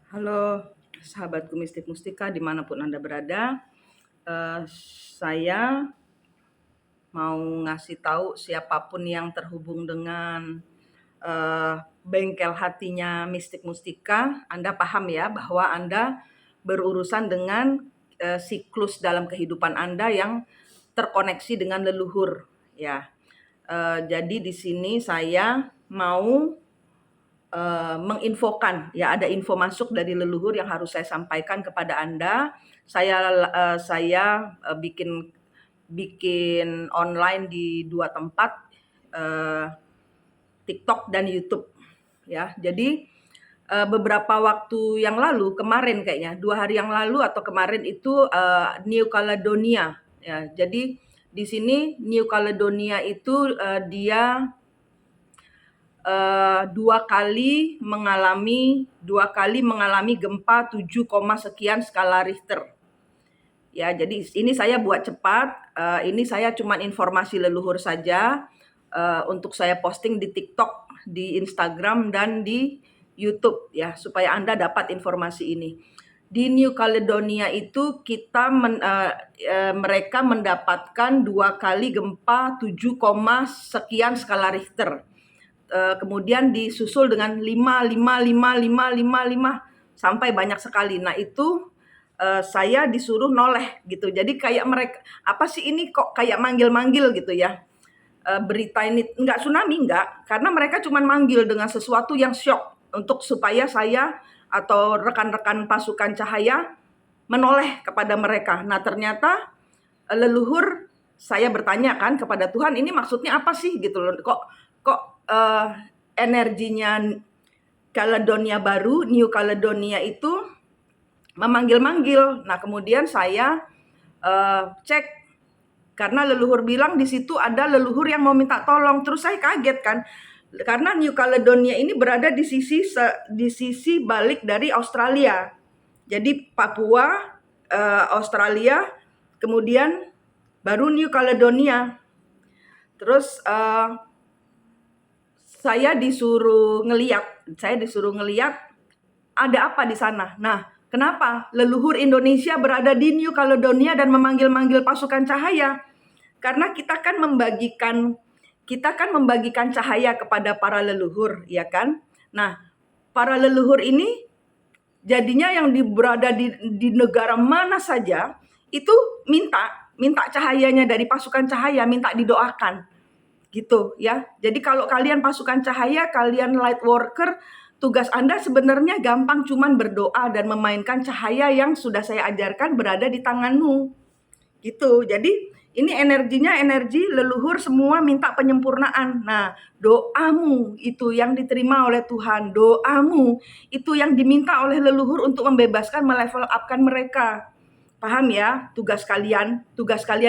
Halo, sahabatku Mistik Mustika dimanapun Anda berada. Saya mau ngasih tahu siapapun yang terhubung dengan bengkel hatinya Mistik Mustika, Anda paham ya bahwa Anda berurusan dengan siklus dalam kehidupan Anda yang terkoneksi dengan leluhur. Ya, jadi di sini saya mau menginfokan, ya ada info masuk dari leluhur yang harus saya sampaikan kepada Anda. Saya bikin online di 2 tempat, eee, TikTok dan YouTube, ya. Jadi, beberapa waktu yang lalu, kemarin kayaknya, 2 hari yang lalu atau kemarin itu, New Caledonia, ya. Jadi di sini New Caledonia itu, dia 2 kali mengalami gempa 7, sekian skala Richter. Ya, jadi ini saya buat cepat, ini saya cuman informasi leluhur saja, untuk saya posting di TikTok, di Instagram, dan di YouTube ya, supaya Anda dapat informasi ini. Di New Caledonia itu mereka mendapatkan 2 kali gempa 7, sekian skala Richter. Kemudian disusul dengan 5, 5, 5, 5, 5, 5 sampai banyak sekali. Nah itu saya disuruh noleh gitu. Jadi kayak mereka, apa sih ini kok kayak manggil-manggil gitu ya. Berita ini enggak tsunami, enggak, karena mereka cuma manggil dengan sesuatu yang syok untuk supaya saya atau rekan-rekan pasukan cahaya menoleh kepada mereka. Nah ternyata leluhur saya bertanya kan kepada Tuhan, ini maksudnya apa sih gitu loh, kok energinya Caledonia Baru, New Caledonia itu memanggil-manggil. Nah kemudian saya cek, karena leluhur bilang di situ ada leluhur yang mau minta tolong. Terus saya kaget kan, karena New Caledonia ini berada di sisi balik dari Australia. Jadi Papua, Australia, kemudian baru New Caledonia. Terus saya disuruh ngeliat ada apa di sana. Nah, kenapa leluhur Indonesia berada di New Caledonia dan memanggil-manggil pasukan cahaya? Karena kita kan membagikan cahaya kepada para leluhur, ya kan? Nah, para leluhur ini jadinya yang berada di negara mana saja itu minta cahayanya dari pasukan cahaya, minta didoakan gitu ya. Jadi kalau kalian pasukan cahaya, kalian light worker, tugas Anda sebenarnya gampang, cuman berdoa dan memainkan cahaya yang sudah saya ajarkan berada di tanganmu. Gitu. Jadi ini energinya energi leluhur, semua minta penyempurnaan. Nah, doamu itu yang diterima oleh Tuhan. Doamu itu yang diminta oleh leluhur untuk membebaskan, melevel upkan mereka. Paham ya? Tugas kalian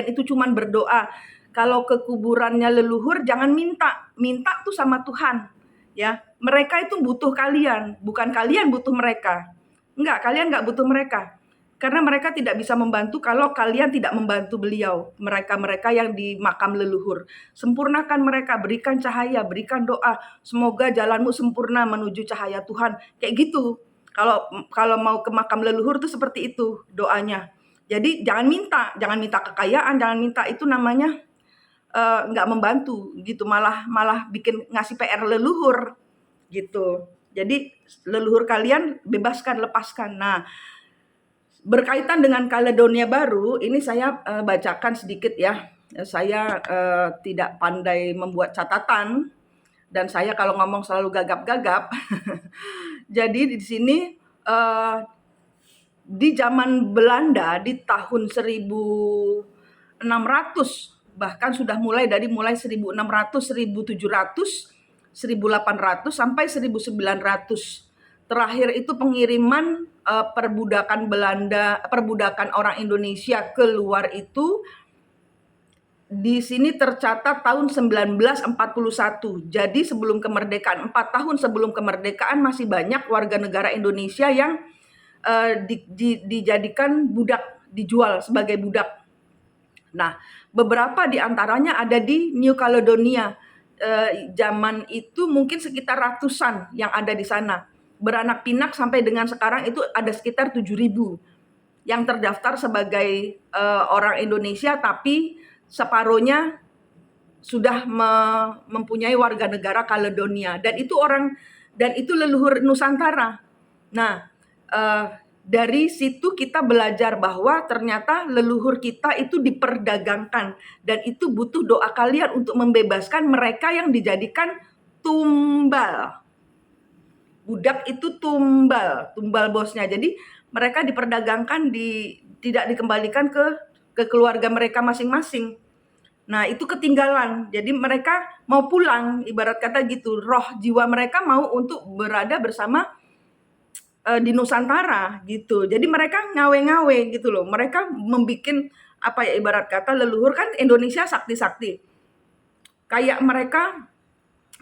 itu cuman berdoa. Kalau ke kuburannya leluhur jangan minta. Minta tuh sama Tuhan. Ya, mereka itu butuh kalian, bukan kalian butuh mereka. Enggak, kalian enggak butuh mereka. Karena mereka tidak bisa membantu kalau kalian tidak membantu beliau. Mereka-mereka yang di makam leluhur. Sempurnakan mereka, berikan cahaya, berikan doa. Semoga jalanmu sempurna menuju cahaya Tuhan. Kayak gitu. Kalau mau ke makam leluhur tuh seperti itu doanya. Jadi jangan minta kekayaan, jangan minta, itu namanya nggak membantu gitu, malah bikin ngasih PR leluhur gitu. Jadi leluhur kalian bebaskan, lepaskan. Nah, berkaitan dengan Caledonia Baru, ini saya bacakan sedikit ya. Saya tidak pandai membuat catatan dan saya kalau ngomong selalu gagap-gagap. Jadi di sini di zaman Belanda di tahun 1600, bahkan sudah mulai 1600, 1700, 1800 sampai 1900. Terakhir itu pengiriman perbudakan orang Indonesia keluar itu di sini tercatat tahun 1941. Jadi sebelum kemerdekaan, 4 tahun sebelum kemerdekaan, masih banyak warga negara Indonesia yang dijadikan budak, dijual sebagai budak. Nah, beberapa di antaranya ada di New Caledonia. Zaman itu mungkin sekitar ratusan yang ada di sana. beranak pinak sampai dengan sekarang itu ada sekitar 7.000 yang terdaftar sebagai orang Indonesia, tapi separohnya sudah mempunyai warga negara Kaledonia, dan itu leluhur Nusantara. Nah, dari situ kita belajar bahwa ternyata leluhur kita itu diperdagangkan, dan itu butuh doa kalian untuk membebaskan mereka yang dijadikan tumbal. Budak itu tumbal bosnya. Jadi mereka diperdagangkan, tidak dikembalikan ke keluarga mereka masing-masing. Nah, itu ketinggalan. Jadi mereka mau pulang, ibarat kata gitu. Roh jiwa mereka mau untuk berada bersama di Nusantara gitu. Jadi mereka ngawe-ngawe gitu loh. Mereka membikin ibarat kata leluhur kan Indonesia sakti-sakti. Kayak mereka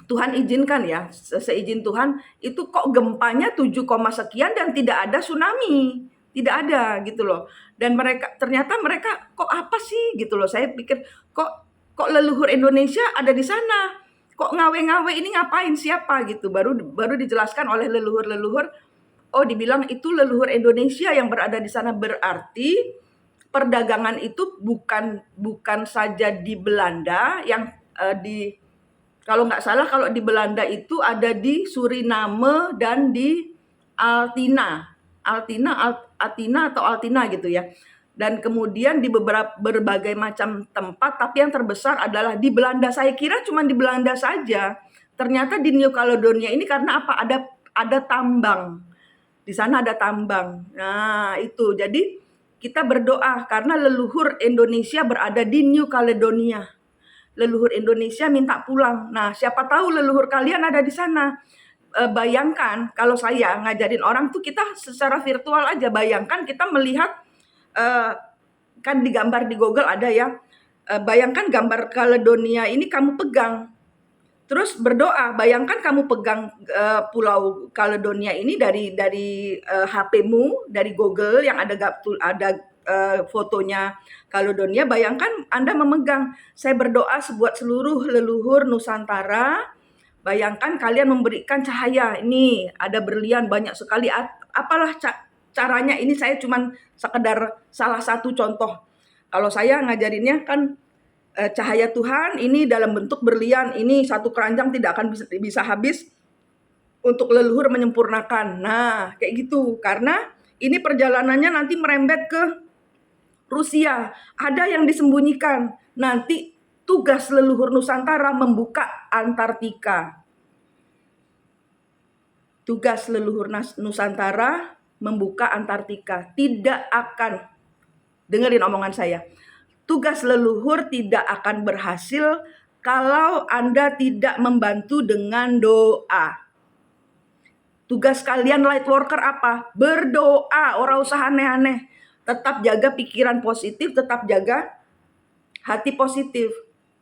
Tuhan izinkan ya, seizin Tuhan itu kok gempanya 7, sekian dan tidak ada tsunami. Tidak ada gitu loh. Dan ternyata mereka kok apa sih gitu loh. Saya pikir kok leluhur Indonesia ada di sana. Kok ngawe-ngawe ini ngapain, siapa gitu. Baru dijelaskan oleh leluhur-leluhur. Oh, dibilang itu leluhur Indonesia yang berada di sana, berarti perdagangan itu bukan saja di Belanda yang kalau nggak salah, kalau di Belanda itu ada di Suriname dan di Altina atau Altina gitu ya. Dan kemudian di berbagai macam tempat, tapi yang terbesar adalah di Belanda. Saya kira cuma di Belanda saja. Ternyata di New Caledonia ini karena apa? Ada tambang. Di sana ada tambang. Nah, itu. Jadi kita berdoa karena leluhur Indonesia berada di New Caledonia. Leluhur Indonesia minta pulang. Nah, siapa tahu leluhur kalian ada di sana. Bayangkan kalau saya ngajarin orang tuh, kita secara virtual aja. Bayangkan kita melihat, kan di gambar di Google ada ya. Bayangkan gambar Caledonia ini kamu pegang. Terus berdoa, bayangkan kamu pegang Pulau Caledonia ini dari HP-mu, dari Google yang ada fotonya Caledonia. Bayangkan Anda memegang. Saya berdoa buat seluruh leluhur Nusantara. Bayangkan kalian memberikan cahaya. Ini ada berlian banyak sekali. Apalah caranya, ini saya cuman sekedar salah satu contoh. Kalau saya ngajarinnya kan cahaya Tuhan ini dalam bentuk berlian. Ini satu keranjang tidak akan bisa habis untuk leluhur menyempurnakan. Nah, kayak gitu. Karena ini perjalanannya nanti merembet ke Rusia. Ada yang disembunyikan. Nanti tugas leluhur Nusantara membuka Antartika. Tugas leluhur Nusantara membuka Antartika. Tidak akan, dengerin omongan saya, tugas leluhur tidak akan berhasil kalau Anda tidak membantu dengan doa. Tugas kalian light worker apa? Berdoa. Orang usah aneh-aneh. Tetap jaga pikiran positif, tetap jaga hati positif.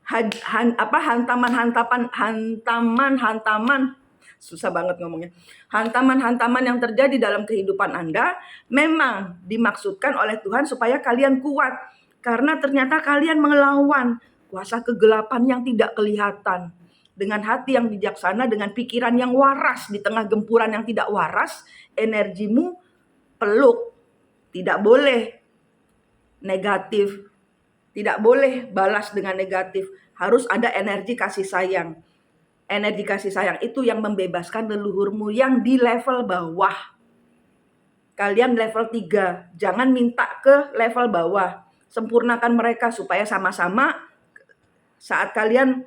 Hantaman, susah banget ngomongnya. Hantaman yang terjadi dalam kehidupan Anda memang dimaksudkan oleh Tuhan supaya kalian kuat. Karena ternyata kalian melawan kuasa kegelapan yang tidak kelihatan. Dengan hati yang bijaksana, dengan pikiran yang waras di tengah gempuran yang tidak waras, energimu peluk. Tidak boleh negatif. Tidak boleh balas dengan negatif. Harus ada energi kasih sayang. Energi kasih sayang itu yang membebaskan leluhurmu yang di level bawah. Kalian level 3. Jangan minta ke level bawah. Sempurnakan mereka supaya sama-sama saat kalian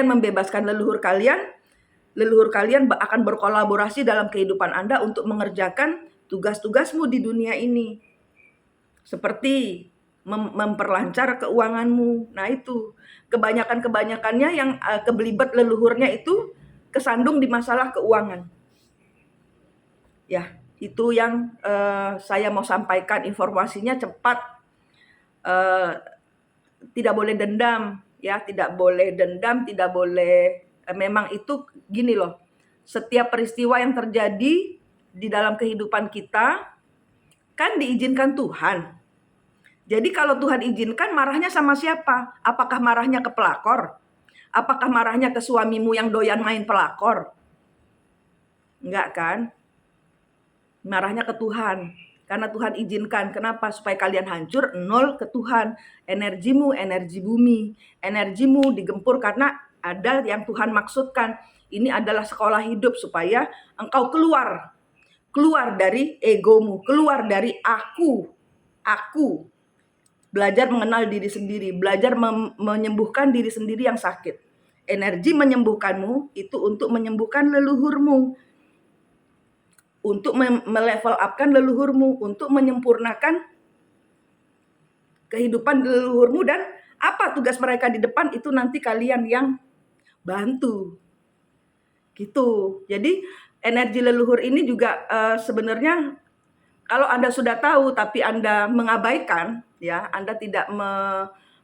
membebaskan leluhur kalian akan berkolaborasi dalam kehidupan Anda untuk mengerjakan tugas-tugasmu di dunia ini. Seperti memperlancar keuanganmu. Nah, itu kebanyakannya yang kebelibet leluhurnya itu kesandung di masalah keuangan. Ya, itu yang saya mau sampaikan. Informasinya cepat. Tidak boleh dendam, ya, tidak boleh dendam, tidak boleh memang itu gini loh. Setiap peristiwa yang terjadi di dalam kehidupan kita kan diizinkan Tuhan. Jadi kalau Tuhan izinkan, marahnya sama siapa? Apakah marahnya ke pelakor? Apakah marahnya ke suamimu yang doyan main pelakor? Enggak kan? Marahnya ke Tuhan. Karena Tuhan izinkan. Kenapa? Supaya kalian hancur, nol ke Tuhan. Energimu, energi bumi. Energimu digempur karena ada yang Tuhan maksudkan. Ini adalah sekolah hidup supaya engkau keluar. Keluar dari egomu, keluar dari aku. Aku. Belajar mengenal diri sendiri, belajar menyembuhkan diri sendiri yang sakit. Energi menyembuhkanmu itu untuk menyembuhkan leluhurmu, untuk melevel upkan leluhurmu, untuk menyempurnakan kehidupan leluhurmu, dan apa tugas mereka di depan itu nanti kalian yang bantu. Gitu. Jadi energi leluhur ini juga sebenarnya kalau Anda sudah tahu tapi Anda mengabaikan, ya, Anda tidak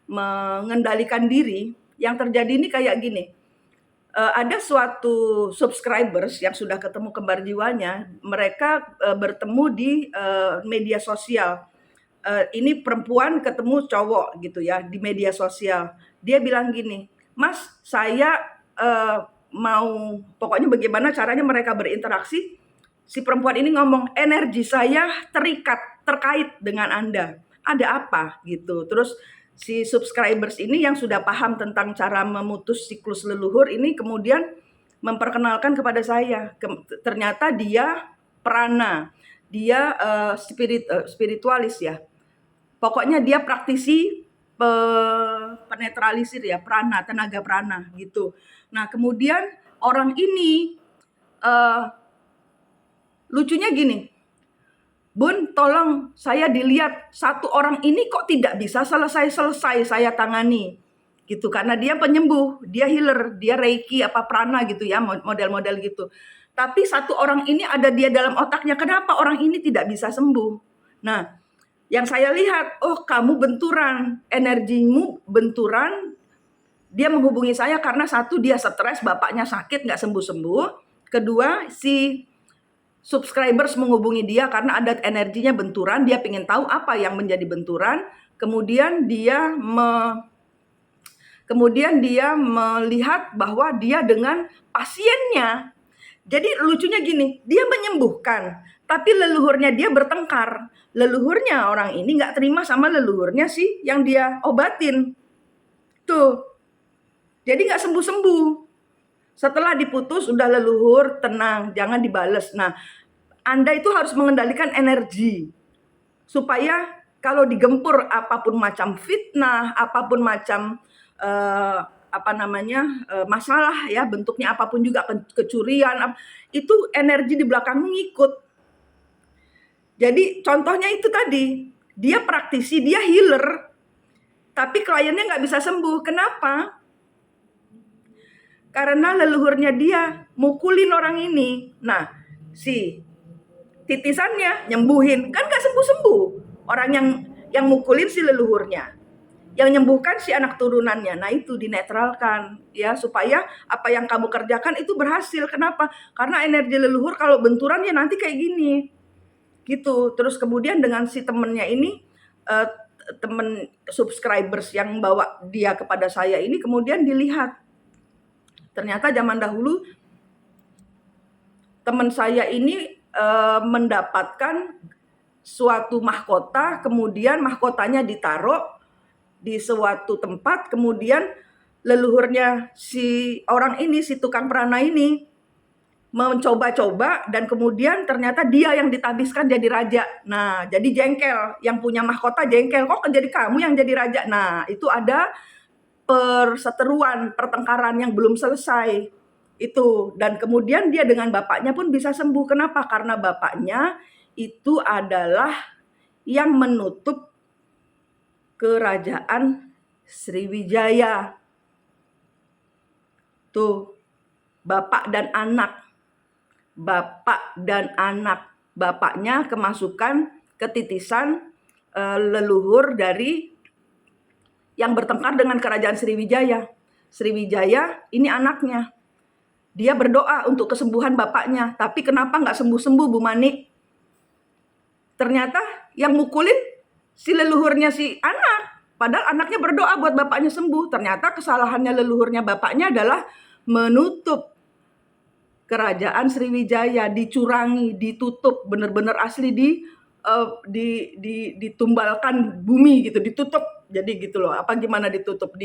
mengendalikan diri, yang terjadi ini kayak gini. Ada suatu subscribers yang sudah ketemu kembar jiwanya, mereka bertemu di media sosial. Ini perempuan ketemu cowok gitu ya di media sosial. Dia bilang gini, "Mas, saya mau," pokoknya bagaimana caranya mereka berinteraksi. Si perempuan ini ngomong, "Energi saya terkait dengan Anda. Ada apa?" gitu. Terus si subscribers ini yang sudah paham tentang cara memutus siklus leluhur ini kemudian memperkenalkan kepada saya. Ternyata dia prana, dia spiritualis ya. Pokoknya dia praktisi penetralisir ya, prana, tenaga prana gitu. Nah, kemudian orang ini lucunya gini, "Bun, tolong saya dilihat, satu orang ini kok tidak bisa selesai-selesai saya tangani." Gitu, karena dia penyembuh, dia healer, dia reiki apa prana gitu ya, model-model gitu. Tapi satu orang ini ada dia dalam otaknya, kenapa orang ini tidak bisa sembuh? Nah, yang saya lihat, oh kamu benturan, energimu benturan. Dia menghubungi saya karena satu, dia stres, bapaknya sakit nggak sembuh-sembuh. Kedua, si subscribers menghubungi dia karena ada energinya benturan, dia ingin tahu apa yang menjadi benturan. Kemudian dia melihat bahwa dia dengan pasiennya. Jadi lucunya gini, dia menyembuhkan, tapi leluhurnya dia bertengkar. Leluhurnya orang ini nggak terima sama leluhurnya sih yang dia obatin. Tuh, jadi nggak sembuh-sembuh. Setelah diputus, udah leluhur, tenang, jangan dibales. Nah, Anda itu harus mengendalikan energi. Supaya kalau digempur apapun macam fitnah, apapun macam masalah ya, bentuknya apapun juga, kecurian, itu energi di belakangmu ngikut. Jadi contohnya itu tadi, dia praktisi, dia healer, tapi kliennya nggak bisa sembuh. Kenapa? Karena leluhurnya dia mukulin orang ini. Nah, si titisannya nyembuhin, kan nggak sembuh-sembuh. Orang yang mukulin si leluhurnya, yang nyembuhkan si anak turunannya. Nah, itu dinetralkan ya, supaya apa yang kamu kerjakan itu berhasil. Kenapa? Karena energi leluhur kalau benturan ya nanti kayak gini gitu. Terus kemudian dengan si temennya ini, temen subscribers yang bawa dia kepada saya ini, kemudian dilihat ternyata zaman dahulu teman saya ini mendapatkan suatu mahkota, kemudian mahkotanya ditaruh di suatu tempat, kemudian leluhurnya si orang ini, si tukang prana ini mencoba-coba, dan kemudian ternyata dia yang ditabiskan jadi raja. Nah, jadi jengkel, yang punya mahkota jengkel, kok jadi kamu yang jadi raja? Nah, itu ada perseteruan, pertengkaran yang belum selesai itu. Dan kemudian dia dengan bapaknya pun bisa sembuh. Kenapa? Karena bapaknya itu adalah yang menutup kerajaan Sriwijaya. Tuh, bapak dan anak. Bapak dan anak. Bapaknya kemasukan ketitisan leluhur dari yang bertengkar dengan kerajaan Sriwijaya. Sriwijaya ini anaknya. Dia berdoa untuk kesembuhan bapaknya. Tapi kenapa nggak sembuh-sembuh, Bu Mani? Ternyata yang mukulin si leluhurnya si anak. Padahal anaknya berdoa buat bapaknya sembuh. Ternyata kesalahannya leluhurnya bapaknya adalah menutup kerajaan Sriwijaya, dicurangi, ditutup, bener-bener asli ditumbalkan bumi gitu, ditutup. Jadi gitu loh, apa gimana ditutup?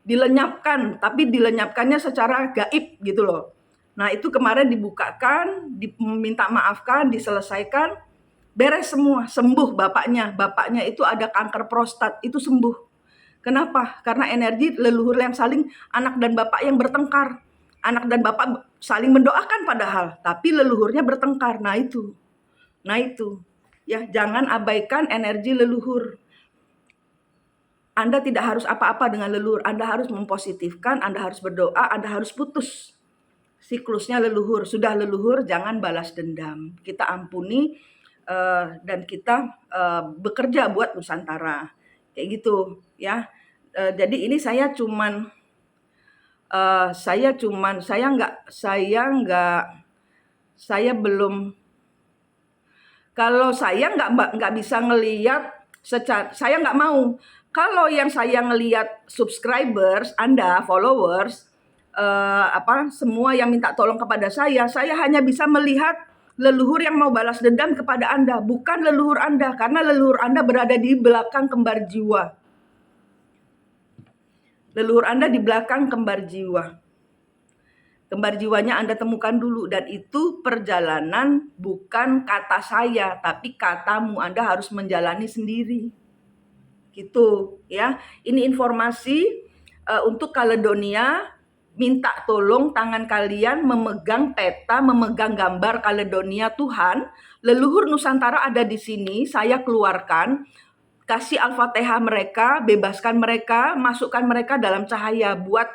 Dilenyapkan, tapi dilenyapkannya secara gaib gitu loh. Nah, itu kemarin dibukakan, diminta maafkan, diselesaikan, beres semua, sembuh bapaknya. Bapaknya itu ada kanker prostat, itu sembuh. Kenapa? Karena energi leluhur yang saling, anak dan bapak yang bertengkar. Anak dan bapak saling mendoakan padahal, tapi leluhurnya bertengkar. Nah itu. Ya, jangan abaikan energi leluhur. Anda tidak harus apa-apa dengan leluhur, Anda harus mempositifkan, Anda harus berdoa, Anda harus putus siklusnya leluhur. Sudah leluhur, jangan balas dendam. Kita ampuni dan kita bekerja buat Nusantara. Kayak gitu ya. Jadi ini saya belum, kalau saya nggak bisa ngelihat secara, saya nggak mau. Kalau yang saya ngelihat subscribers Anda, followers, semua yang minta tolong kepada saya hanya bisa melihat leluhur yang mau balas dendam kepada Anda, bukan leluhur Anda, karena leluhur Anda berada di belakang kembar jiwa. Leluhur Anda di belakang kembar jiwa. Kembar jiwanya Anda temukan dulu, dan itu perjalanan bukan kata saya, tapi katamu. Anda harus menjalani sendiri. Gitu ya. Ini informasi untuk Kaledonia. Minta tolong tangan kalian memegang peta, memegang gambar Kaledonia. Tuhan, leluhur Nusantara ada di sini, saya keluarkan. Kasih Al-Fatihah mereka, bebaskan mereka, masukkan mereka dalam cahaya, buat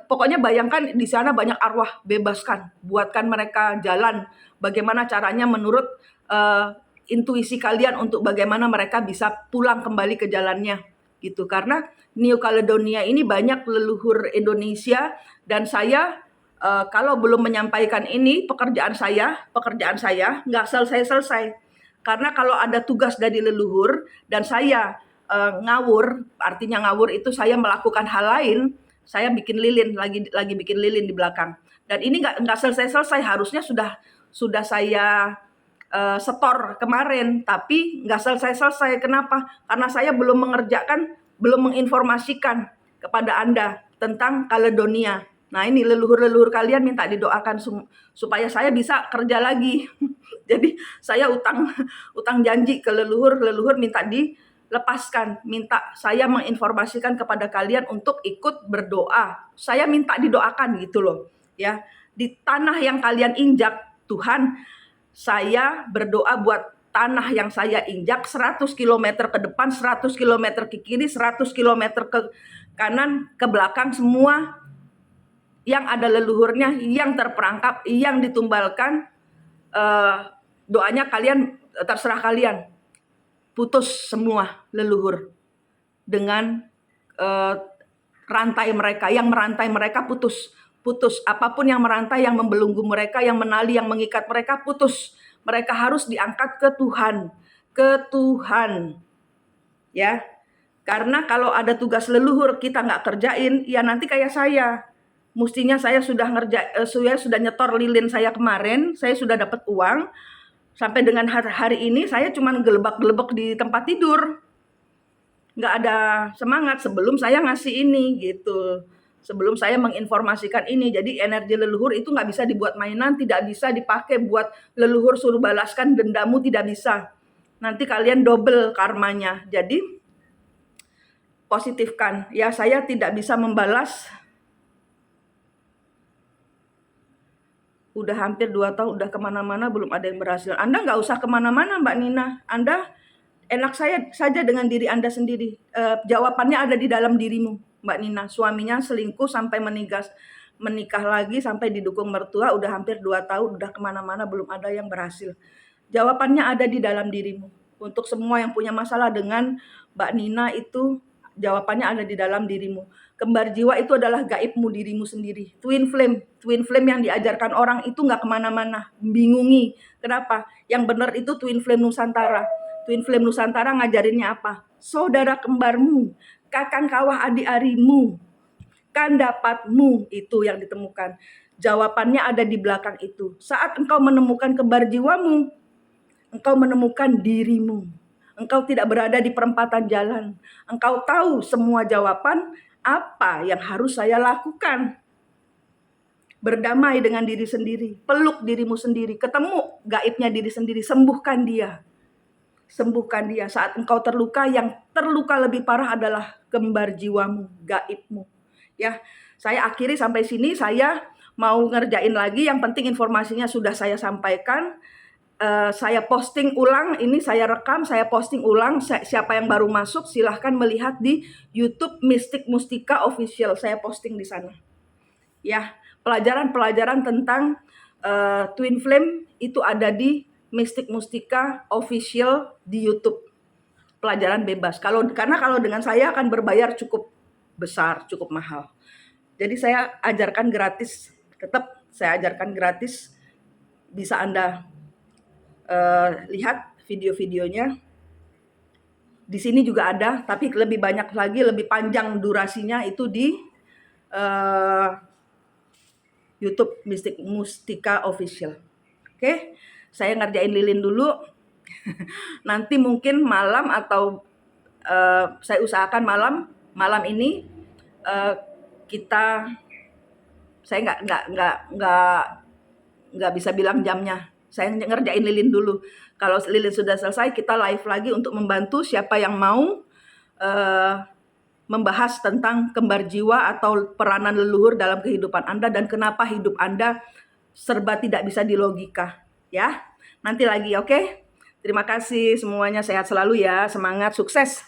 pokoknya bayangkan di sana banyak arwah, bebaskan, buatkan mereka jalan bagaimana caranya menurut intuisi kalian untuk bagaimana mereka bisa pulang kembali ke jalannya gitu. Karena New Caledonia ini banyak leluhur Indonesia, dan saya kalau belum menyampaikan ini, pekerjaan saya nggak selesai. Karena kalau ada tugas dari leluhur dan saya ngawur, artinya ngawur itu saya melakukan hal lain, saya bikin lilin, lagi bikin lilin di belakang. Dan ini nggak selesai. Harusnya sudah saya setor kemarin, tapi nggak selesai. Kenapa? Karena saya belum menginformasikan kepada Anda tentang Kaledonia. Nah, ini leluhur-leluhur kalian minta didoakan supaya saya bisa kerja lagi. Jadi saya utang janji ke leluhur minta dilepaskan, minta saya menginformasikan kepada kalian untuk ikut berdoa. Saya minta didoakan gitu loh, ya. Di tanah yang kalian injak, Tuhan, saya berdoa buat tanah yang saya injak 100 km ke depan, 100 km ke kiri, 100 km ke kanan, ke belakang, semua yang ada leluhurnya, yang terperangkap, yang ditumbalkan, doanya kalian, terserah kalian. Putus semua leluhur dengan rantai mereka, yang merantai mereka putus. Apapun yang merantai, yang membelenggu mereka, yang menali, yang mengikat mereka, putus. Mereka harus diangkat ke Tuhan, ya. Karena kalau ada tugas leluhur kita nggak kerjain, ya nanti kayak saya. Mestinya saya sudah nyetor lilin saya kemarin, saya sudah dapat uang. Sampai dengan hari ini saya cuma gelebak-gelebek di tempat tidur. Nggak ada semangat sebelum saya ngasih ini gitu. Sebelum saya menginformasikan ini. Jadi energi leluhur itu nggak bisa dibuat mainan, tidak bisa dipakai buat leluhur suruh balaskan dendamu, tidak bisa. Nanti kalian double karmanya. Jadi positifkan. Ya, saya tidak bisa membalas. Udah hampir 2 tahun, udah kemana-mana belum ada yang berhasil. Anda nggak usah kemana-mana, Mbak Nina. Anda enak saja dengan diri Anda sendiri. Jawabannya ada di dalam dirimu, Mbak Nina. Suaminya selingkuh sampai menikah lagi, sampai didukung mertua, udah hampir 2 tahun, udah kemana-mana belum ada yang berhasil. Jawabannya ada di dalam dirimu. Untuk semua yang punya masalah dengan Mbak Nina itu, jawabannya ada di dalam dirimu. Kembar jiwa itu adalah gaibmu, dirimu sendiri. Twin flame yang diajarkan orang itu nggak kemana-mana, bingungi. Kenapa? Yang benar itu twin flame Nusantara. Twin flame Nusantara ngajarinnya apa? Saudara kembarmu, kakang kawah adik arimu, kan dapatmu, itu yang ditemukan. Jawabannya ada di belakang itu. Saat engkau menemukan kembar jiwamu, engkau menemukan dirimu. Engkau tidak berada di perempatan jalan. Engkau tahu semua jawaban apa yang harus saya lakukan. Berdamai dengan diri sendiri, peluk dirimu sendiri, ketemu gaibnya diri sendiri, sembuhkan dia. Sembuhkan dia. Saat engkau terluka, yang terluka lebih parah adalah kembar jiwamu, gaibmu. Ya, saya akhiri sampai sini. Saya mau ngerjain lagi. Yang penting informasinya sudah saya sampaikan. Saya posting ulang, ini saya rekam, saya posting ulang. Siapa yang baru masuk silahkan melihat di YouTube Mistik Mustika Official. Saya posting di sana. Ya, pelajaran-pelajaran tentang Twin Flame itu ada di Mistik Mustika Official di YouTube. Pelajaran bebas. Karena kalau dengan saya akan berbayar cukup besar, cukup mahal. Jadi saya ajarkan gratis, tetap saya ajarkan gratis. Bisa Anda lihat video-videonya. Di sini juga ada, tapi lebih banyak lagi, lebih panjang durasinya itu di YouTube Mistik Mustika Official. Oke, saya ngerjain lilin dulu. Nanti mungkin malam atau saya usahakan malam ini saya nggak bisa bilang jamnya. Saya ngerjain lilin dulu. Kalau lilin sudah selesai, kita live lagi untuk membantu siapa yang mau membahas tentang kembar jiwa atau peranan leluhur dalam kehidupan Anda dan kenapa hidup Anda serba tidak bisa dilogika. Ya, nanti lagi, oke? Terima kasih semuanya, sehat selalu ya, semangat, sukses.